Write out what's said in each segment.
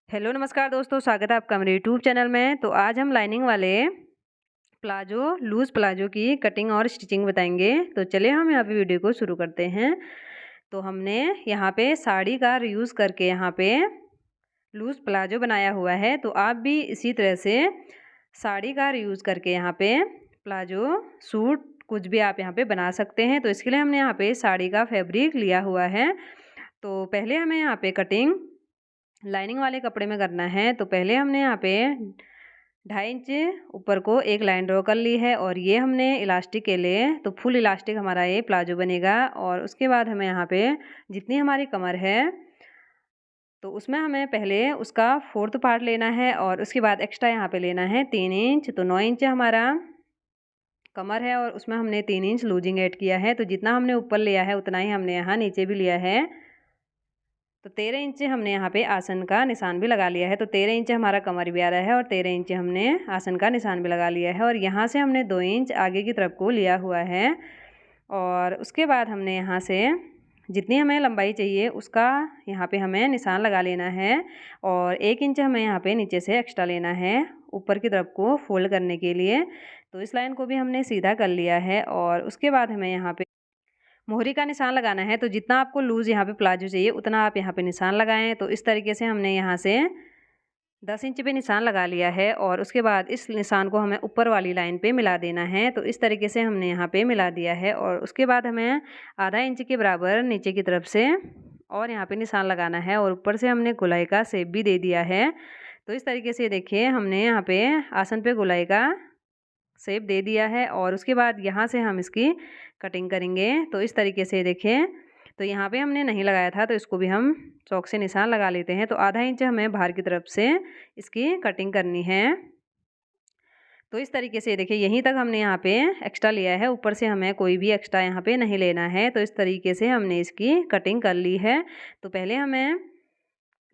Hello नमस्कार दोस्तों, स्वागत है आपका मेरे यूट्यूब चैनल में। तो आज हम लाइनिंग वाले प्लाजो, लूज़ प्लाजो की कटिंग और स्टिचिंग बताएंगे। तो चलिए हम यहाँ पे वीडियो को शुरू करते हैं। तो हमने यहाँ पे साड़ी का रीयूज़ करके यहाँ पे लूज़ प्लाजो बनाया हुआ है। तो आप भी इसी तरह से साड़ी का रीयूज़ करके यहाँ पे प्लाजो, सूट कुछ भी आप यहाँ पे बना सकते हैं। तो इसके लिए हमने यहाँ पे साड़ी का फैब्रिक लिया हुआ है। तो पहले हमें यहाँ पे कटिंग लाइनिंग वाले कपड़े में करना है। तो पहले हमने यहाँ पे 2.5 इंच ऊपर को एक लाइन ड्रॉ कर ली है और ये हमने इलास्टिक के लिए तो फुल इलास्टिक हमारा ये प्लाजो बनेगा। और उसके बाद हमें यहाँ पे जितनी हमारी कमर है तो उसमें हमें पहले उसका 4th पार्ट लेना है और उसके बाद एक्स्ट्रा यहाँ पे लेना है 3 इंच। तो 9 इंच हमारा कमर है और उसमें हमने 3 इंच लूजिंग ऐड किया है। तो जितना हमने ऊपर लिया है उतना ही हमने यहाँ नीचे भी लिया है। तो 13 इंच हमने यहाँ पे आसन का निशान भी लगा लिया है। तो 13 इंच हमारा कमर भी आ रहा है और 13 इंच हमने आसन का निशान भी लगा लिया है। और यहाँ से हमने 2 इंच आगे की तरफ को लिया हुआ है। और उसके बाद हमने यहाँ से जितनी हमें लंबाई चाहिए उसका यहाँ पे हमें निशान लगा लेना है। और 1 इंच हमें यहाँ पे नीचे से एक्स्ट्रा लेना है ऊपर की तरफ को फोल्ड करने के लिए। तो इस लाइन को भी हमने सीधा कर लिया है। और उसके बाद हमें यहाँ पे मोहरी का निशान लगाना है। तो जितना आपको लूज़ यहाँ पे प्लाजो चाहिए उतना आप यहाँ पे निशान लगाएं। तो इस तरीके से हमने यहाँ से 10 इंच पे निशान लगा लिया है और उसके बाद इस निशान को हमें ऊपर वाली लाइन पे मिला देना है। तो इस तरीके से हमने यहाँ पे मिला दिया है। और उसके बाद हमें आधा इंच के बराबर नीचे की तरफ से और यहाँ पे निशान लगाना है और ऊपर से हमने गोलाई का शेप भी दे दिया है। तो इस तरीके से देखिए हमने यहाँ पे आसन पे गोलाई का शेप दे दिया है। और उसके बाद यहाँ से हम इसकी कटिंग करेंगे। तो इस तरीके से देखें, तो यहाँ पे हमने नहीं लगाया था तो इसको भी हम चौक से निशान लगा लेते हैं। तो आधा इंच हमें बाहर की तरफ से इसकी कटिंग करनी है। तो इस तरीके से देखिए यहीं तक हमने यहाँ पे एक्स्ट्रा लिया है, ऊपर से हमें कोई भी एक्स्ट्रा यहाँ पे नहीं लेना है। तो इस तरीके से हमने इसकी कटिंग कर ली है। तो पहले हमें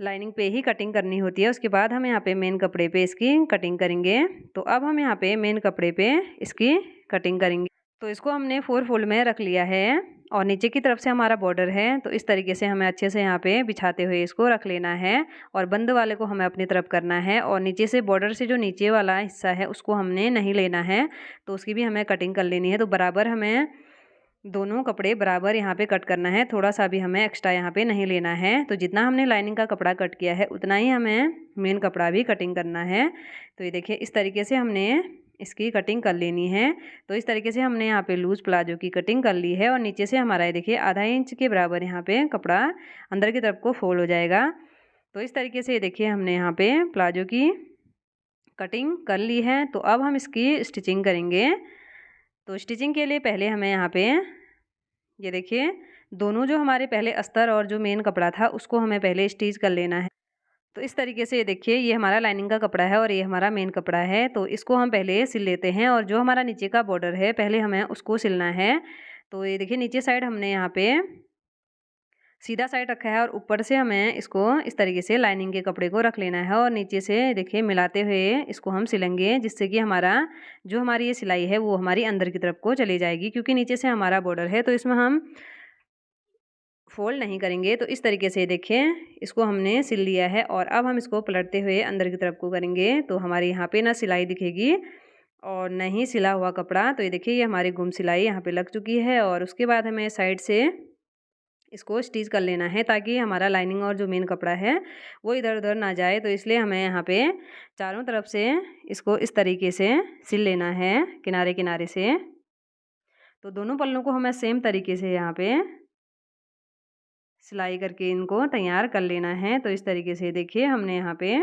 लाइनिंग पे ही कटिंग करनी होती है, उसके बाद हम यहाँ पे मेन कपड़े पे इसकी कटिंग करेंगे। तो अब हम यहाँ पे मेन कपड़े पे इसकी कटिंग करेंगे। तो इसको हमने 4 फोल्ड में रख लिया है और नीचे की तरफ से हमारा बॉर्डर है। तो इस तरीके से हमें अच्छे से यहाँ पे बिछाते हुए इसको रख लेना है और बंद वाले को हमें अपनी तरफ करना है। और नीचे से बॉर्डर से जो नीचे वाला हिस्सा है उसको हमने नहीं लेना है, तो उसकी भी हमें कटिंग कर लेनी है। तो बराबर हमें दोनों कपड़े बराबर यहाँ पे कट करना है, थोड़ा सा भी हमें एक्स्ट्रा यहाँ पे नहीं लेना है। तो जितना हमने लाइनिंग का कपड़ा कट किया है उतना ही हमें मेन कपड़ा भी कटिंग करना है। तो ये देखिए इस तरीके से हमने इसकी कटिंग कर लेनी है। तो इस तरीके से हमने यहाँ पे लूज प्लाजो की कटिंग कर ली है और नीचे से हमारा ये देखिए आधा इंच के बराबर यहाँ पे कपड़ा अंदर की तरफ को फोल्ड हो जाएगा। तो इस तरीके से देखिए हमने यहाँ पे प्लाजो की कटिंग कर ली है। तो अब हम इसकी स्टिचिंग करेंगे। तो स्टिचिंग के लिए पहले हमें यहाँ पे ये देखिए दोनों जो हमारे पहले अस्तर और जो मेन कपड़ा था उसको हमें पहले स्टिच कर लेना है। तो इस तरीके से ये देखिए ये हमारा लाइनिंग का कपड़ा है और ये हमारा मेन कपड़ा है। तो इसको हम पहले सिल लेते हैं और जो हमारा नीचे का बॉर्डर है पहले हमें उसको सिलना है। तो ये देखिए नीचे साइड हमने यहाँ पे सीधा साइड रखा है और ऊपर से हमें इसको इस तरीके से लाइनिंग के कपड़े को रख लेना है और नीचे से देखिए मिलाते हुए इसको हम सिलेंगे, जिससे कि हमारा जो हमारी ये सिलाई है वो हमारी अंदर की तरफ को चली जाएगी, क्योंकि नीचे से हमारा बॉर्डर है तो इसमें हम फोल्ड नहीं करेंगे। तो इस तरीके से देखें इसको हमने सिल लिया है और अब हम इसको पलटते हुए अंदर की तरफ को करेंगे। तो हमारे यहाँ पे ना सिलाई दिखेगी और न ही सिला हुआ कपड़ा। तो ये देखिए ये हमारी गुम सिलाई यहाँ पे लग चुकी है और उसके बाद हमें साइड से इसको स्टिच कर लेना है ताकि हमारा लाइनिंग और जो मेन कपड़ा है वो इधर उधर ना जाए। तो इसलिए हमें यहाँ पे चारों तरफ से इसको इस तरीके से सिल लेना है किनारे किनारे से। तो दोनों पल्लों को हमें सेम तरीके से यहाँ पे सिलाई करके इनको तैयार कर लेना है। तो इस तरीके से देखिए हमने यहाँ पे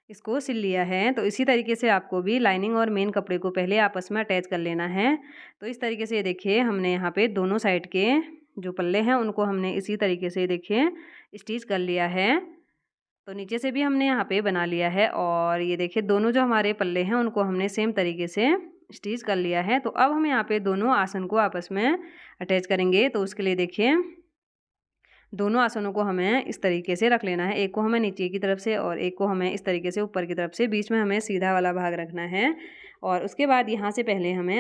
इसको सिल लिया है। तो इसी तरीके से आपको भी लाइनिंग और मेन कपड़े को पहले आपस में अटैच कर लेना है। तो इस तरीके से देखिए हमने यहाँ पे दोनों साइड के जो पल्ले हैं उनको हमने इसी तरीके से देखिए स्टिच कर लिया है। तो नीचे से भी हमने यहाँ पे बना लिया है और ये देखिए दोनों जो हमारे पल्ले हैं उनको हमने सेम तरीके से स्टिच कर लिया है। तो अब हम यहाँ पे दोनों आसन को आपस में अटैच करेंगे। तो उसके लिए देखिए दोनों आसनों को हमें इस तरीके से रख लेना है, एक को हमें नीचे की तरफ से और एक को हमें इस तरीके से ऊपर की तरफ से, बीच में हमें सीधा वाला भाग रखना है। और उसके बाद यहाँ से पहले हमें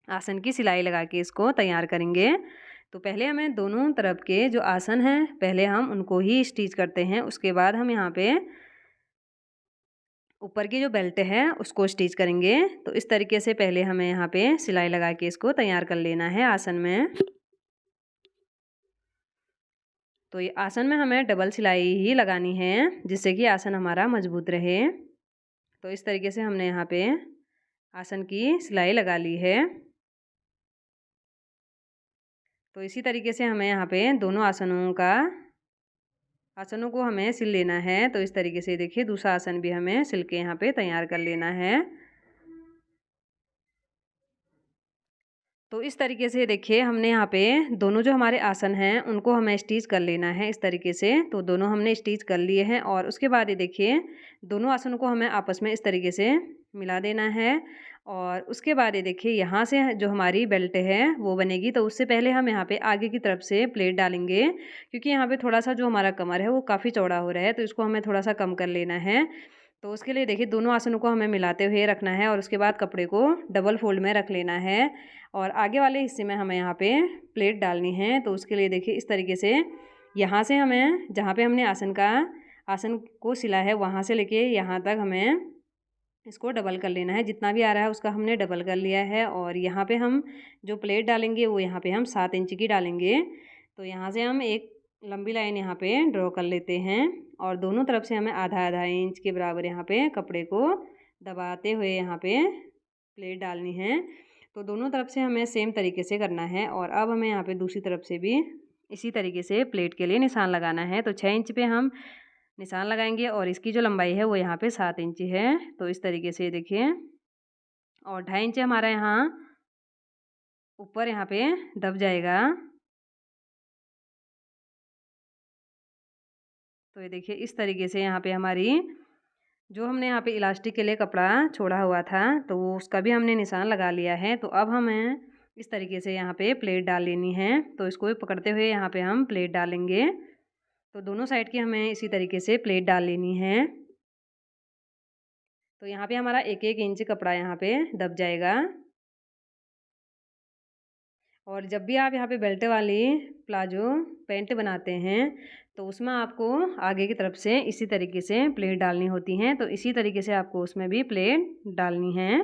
आसन की सिलाई लगा के इसको तैयार करेंगे। तो पहले हमें दोनों तरफ के जो आसन हैं पहले हम उनको ही स्टिच करते हैं, उसके बाद हम यहाँ पे ऊपर की जो बेल्ट है उसको स्टिच करेंगे। तो इस तरीके से पहले हमें यहाँ पे सिलाई लगा के इसको तैयार कर लेना है आसन में। तो ये आसन में हमें डबल सिलाई ही लगानी है जिससे कि आसन हमारा मजबूत रहे। तो इस तरीके से हमने यहाँ पे आसन की सिलाई लगा ली है। तो इसी तरीके से हमें यहाँ पे दोनों आसनों को हमें सिल लेना है। तो इस तरीके से देखिए दूसरा आसन भी हमें सिल के यहाँ पे तैयार कर लेना है। तो इस तरीके से देखिए हमने यहाँ पे दोनों जो हमारे आसन हैं उनको हमें स्टिच कर लेना है इस तरीके से। तो दोनों हमने स्टिच कर लिए हैं और उसके बाद ये देखिए दोनों आसनों को हमें आपस में इस तरीके से मिला देना है। और उसके बाद ये देखिए यहाँ से जो हमारी बेल्ट है वो बनेगी। तो उससे पहले हम यहाँ पे आगे की तरफ से प्लेट डालेंगे, क्योंकि यहाँ पे थोड़ा सा जो हमारा कमर है वो काफ़ी चौड़ा हो रहा है, तो इसको हमें थोड़ा सा कम कर लेना है। तो उसके लिए देखिए दोनों आसनों को हमें मिलाते हुए रखना है और उसके बाद कपड़े को डबल फोल्ड में रख लेना है और आगे वाले हिस्से में हमें यहाँ पे प्लेट डालनी है। तो उसके लिए देखिए इस तरीके से यहाँ से हमें जहाँ पे हमने आसन को सिला है वहाँ से लेके यहाँ तक हमें इसको डबल कर लेना है। जितना भी आ रहा है उसका हमने डबल कर लिया है और यहाँ पे हम जो प्लेट डालेंगे वो यहाँ पे हम 7 इंच की डालेंगे। तो यहाँ से हम एक लंबी लाइन यहाँ पे ड्रॉ कर लेते हैं और दोनों तरफ से हमें आधा आधा इंच के बराबर यहाँ पे कपड़े को दबाते हुए यहाँ पे प्लेट डालनी है। तो दोनों तरफ से हमें सेम तरीके से करना है और अब हमें यहाँ पे दूसरी तरफ से भी इसी तरीके से प्लेट के लिए निशान लगाना है। तो 6 इंच पे हम निशान लगाएंगे और इसकी जो लंबाई है वो यहाँ पे 7 इंच है। तो इस तरीके से देखिए और 2.5 इंच हमारा यहाँ ऊपर यहाँ पे दब जाएगा। तो ये देखिए इस तरीके से यहाँ पे हमारी जो हमने यहाँ पे इलास्टिक के लिए कपड़ा छोड़ा हुआ था तो उसका भी हमने निशान लगा लिया है। तो अब हमें इस तरीके से यहाँ पे प्लेट डाल लेनी है। तो इसको पकड़ते हुए यहाँ पे हम प्लेट डालेंगे। तो दोनों साइड की हमें इसी तरीके से प्लेट डाल लेनी है। तो यहाँ पे हमारा 1-1 इंच कपड़ा यहाँ पे दब जाएगा। और जब भी आप यहाँ पे बेल्ट वाली प्लाजो पैंट बनाते हैं तो उसमें आपको आगे की तरफ से इसी तरीके से प्लेट डालनी होती हैं। तो इसी तरीके से आपको उसमें भी प्लेट डालनी है।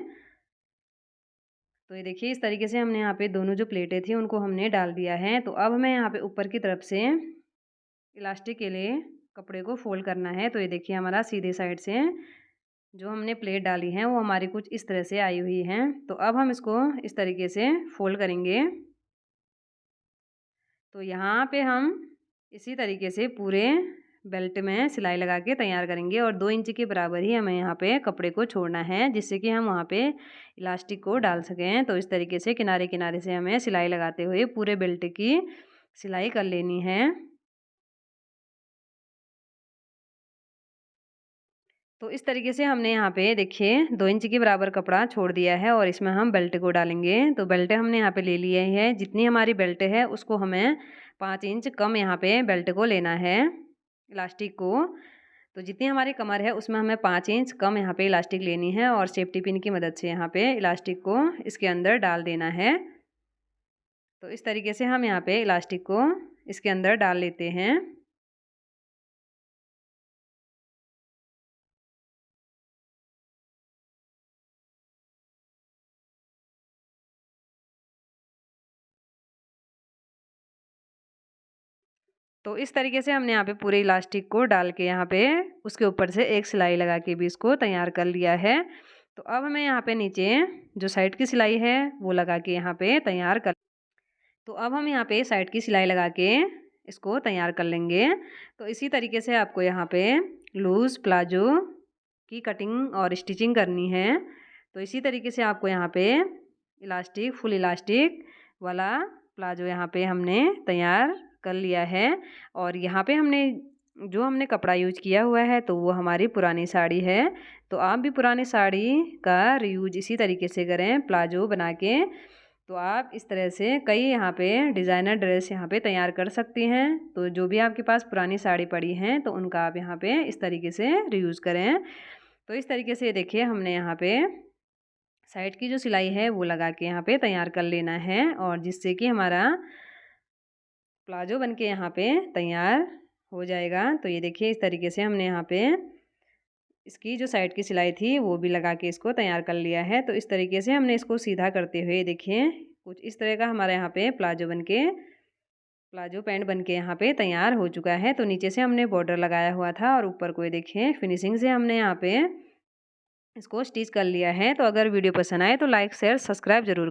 तो ये देखिए इस तरीके से हमने यहाँ पे दोनों जो प्लेटें थी उनको हमने डाल दिया है। तो अब हमें यहाँ पे ऊपर की तरफ से इलास्टिक के लिए कपड़े को फोल्ड करना है। तो ये देखिए हमारा सीधे साइड से जो हमने प्लेट डाली है वो हमारी कुछ इस तरह से आई हुई है। तो अब हम इसको इस तरीके से फोल्ड करेंगे। तो यहाँ पे हम इसी तरीके से पूरे बेल्ट में सिलाई लगा के तैयार करेंगे और 2 इंच के बराबर ही हमें यहाँ पे कपड़े को छोड़ना है जिससे कि हम वहाँ पे इलास्टिक को डाल सकें। तो इस तरीके से किनारे किनारे से हमें सिलाई लगाते हुए पूरे बेल्ट की सिलाई कर लेनी है। तो इस तरीके से हमने यहाँ पे देखिए 2 इंच के बराबर कपड़ा छोड़ दिया है और इसमें हम बेल्ट को डालेंगे। तो बेल्ट हमने यहाँ पे ले लिए है, जितनी हमारी बेल्ट है उसको हमें 5 इंच कम यहाँ पे बेल्ट को लेना है इलास्टिक को। तो जितनी हमारी कमर है उसमें हमें 5 इंच कम यहाँ पे इलास्टिक लेनी है और सेफ्टी पिन की मदद से यहाँ पे इलास्टिक को इसके अंदर डाल देना है। तो इस तरीके से हम यहाँ पे इलास्टिक को इसके अंदर डाल लेते हैं। तो इस तरीके से हमने यहाँ पे पूरे इलास्टिक को डाल के यहाँ पे उसके ऊपर से एक सिलाई लगा के भी इसको तैयार कर लिया है। तो अब हमें यहाँ पे नीचे जो साइड की सिलाई है वो लगा के यहाँ पे तैयार कर। तो अब हम यहाँ पे साइड की सिलाई लगा के इसको तैयार कर लेंगे। तो इसी तरीके से आपको यहाँ पे लूज़ प्लाजो की कटिंग और स्टिचिंग करनी है। तो इसी तरीके से आपको यहाँ पे फुल इलास्टिक वाला प्लाजो यहाँ पे हमने तैयार कर लिया है। और यहाँ पे हमने कपड़ा यूज किया हुआ है तो वो हमारी पुरानी साड़ी है। तो आप भी पुरानी साड़ी का रीयूज इसी तरीके से करें प्लाजो बना के। तो आप इस तरह से कई यहाँ पे डिज़ाइनर ड्रेस यहाँ पे तैयार कर सकती हैं। तो जो भी आपके पास पुरानी साड़ी पड़ी हैं तो उनका आप यहाँ पे इस तरीके से रीयूज़ करें। तो इस तरीके से देखिए हमने यहाँ पे साइड की जो सिलाई है वो लगा के यहाँ पे तैयार कर लेना है और जिससे कि हमारा प्लाजो बनके यहाँ पे तैयार हो जाएगा। तो ये देखिए इस तरीके से हमने यहाँ पे इसकी जो साइड की सिलाई थी वो भी लगा के इसको तैयार कर लिया है। तो इस तरीके से हमने इसको सीधा करते हुए देखिए कुछ इस तरह का हमारे यहाँ पे प्लाजो पैंट बनके यहाँ पे तैयार हो चुका है। तो नीचे से हमने बॉर्डर लगाया हुआ था और ऊपर को ये देखिए फिनिशिंग से हमने यहाँ पे इसको स्टिच कर लिया है। तो अगर वीडियो पसंद आए तो लाइक शेयर सब्सक्राइब ज़रूर